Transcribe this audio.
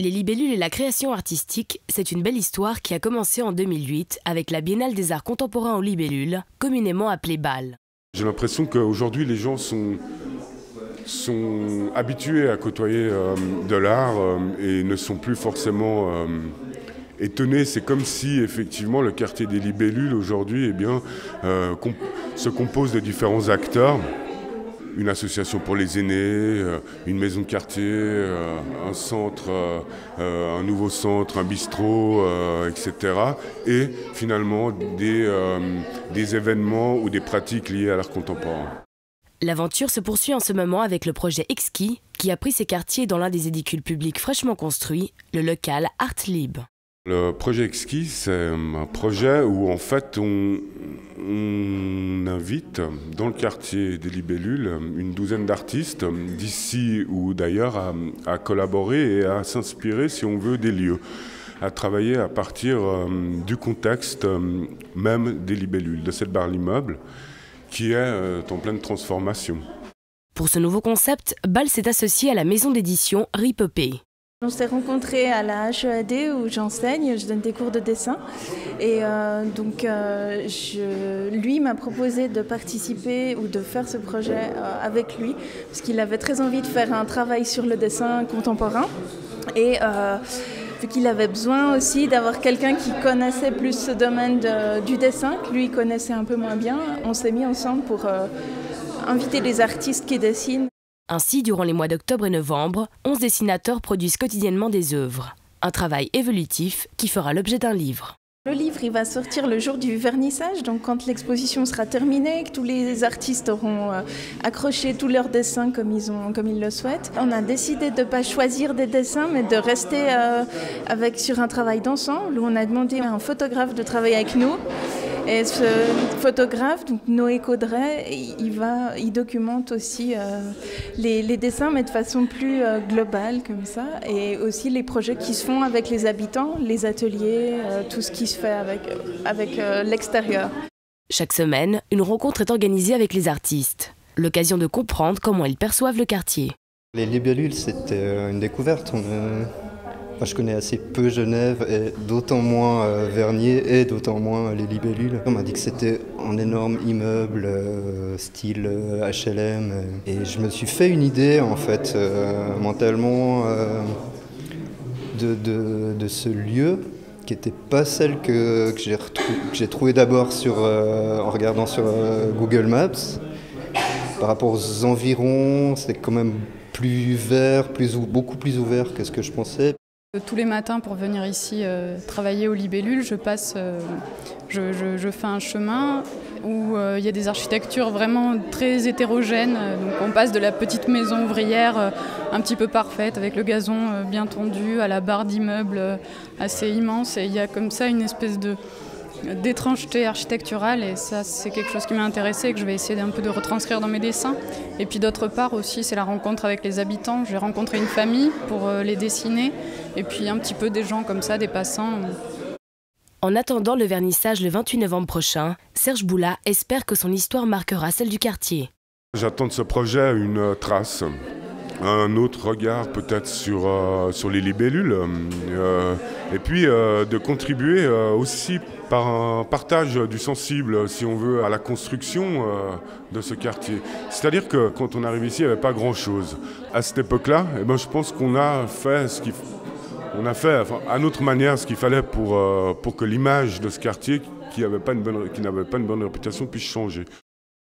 Les libellules et la création artistique, c'est une belle histoire qui a commencé en 2008 avec la Biennale des Arts Contemporains aux libellules, communément appelée BAL. J'ai l'impression qu'aujourd'hui les gens sont habitués à côtoyer de l'art et ne sont plus forcément étonnés. C'est comme si effectivement le quartier des libellules aujourd'hui se compose de différents acteurs. Une association pour les aînés, une maison de quartier, un centre, un nouveau centre, un bistrot, etc. Et finalement des événements ou des pratiques liées à l'art contemporain. L'aventure se poursuit en ce moment avec le projet Exquis, qui a pris ses quartiers dans l'un des édicules publics fraîchement construits, le local Art Lib. Le projet Exquis, c'est un projet où en fait on invite dans le quartier des libellules une douzaine d'artistes d'ici ou d'ailleurs à collaborer et à s'inspirer, si on veut, des lieux, à travailler à partir du contexte même des libellules, de cette barre l'immeuble qui est en pleine transformation. Pour ce nouveau concept, BAL s'est associé à la maison d'édition Ripopé. On s'est rencontrés à la HEAD où j'enseigne, je donne des cours de dessin et lui m'a proposé de participer ou de faire ce projet avec lui parce qu'il avait très envie de faire un travail sur le dessin contemporain et vu qu'il avait besoin aussi d'avoir quelqu'un qui connaissait plus ce domaine du dessin, que lui connaissait un peu moins bien, on s'est mis ensemble pour inviter des artistes qui dessinent. Ainsi, durant les mois d'octobre et novembre, 11 dessinateurs produisent quotidiennement des œuvres. Un travail évolutif qui fera l'objet d'un livre. Le livre il va sortir le jour du vernissage, donc quand l'exposition sera terminée, que tous les artistes auront accroché tous leurs dessins comme ils le souhaitent. On a décidé de ne pas choisir des dessins, mais de rester sur un travail d'ensemble, où on a demandé à un photographe de travailler avec nous. Et ce photographe, donc Noé Caudray, il documente aussi les dessins, mais de façon plus globale comme ça, et aussi les projets qui se font avec les habitants, les ateliers, tout ce qui se fait avec l'extérieur. Chaque semaine, une rencontre est organisée avec les artistes. L'occasion de comprendre comment ils perçoivent le quartier. Les libellules, c'était une découverte. Je connais assez peu Genève, et d'autant moins Vernier et d'autant moins les libellules. On m'a dit que c'était un énorme immeuble style HLM. Et je me suis fait une idée en fait mentalement de ce lieu qui n'était pas celle que j'ai trouvée d'abord en regardant sur Google Maps. Par rapport aux environs, c'était quand même plus vert, beaucoup plus ouvert que ce que je pensais. Tous les matins pour venir ici travailler aux libellules, je fais un chemin où il y a des architectures vraiment très hétérogènes. Donc on passe de la petite maison ouvrière un petit peu parfaite avec le gazon bien tondu à la barre d'immeubles assez immense. Et il y a comme ça une espèce d'étrangeté architecturale et ça c'est quelque chose qui m'a intéressée et que je vais essayer un peu de retranscrire dans mes dessins. Et puis d'autre part aussi c'est la rencontre avec les habitants. J'ai rencontré une famille pour les dessiner et puis un petit peu des gens comme ça, des passants. En attendant le vernissage le 28 novembre prochain, Serge Boula espère que son histoire marquera celle du quartier. J'attends de ce projet une trace, un autre regard peut-être sur les libellules et puis de contribuer aussi par un partage du sensible, si on veut, à la construction de ce quartier. C'est-à-dire que quand on arrive ici, il n'y avait pas grand-chose. À cette époque-là, je pense qu'on a fait à notre manière ce qu'il fallait pour que l'image de ce quartier qui n'avait pas une bonne réputation puisse changer.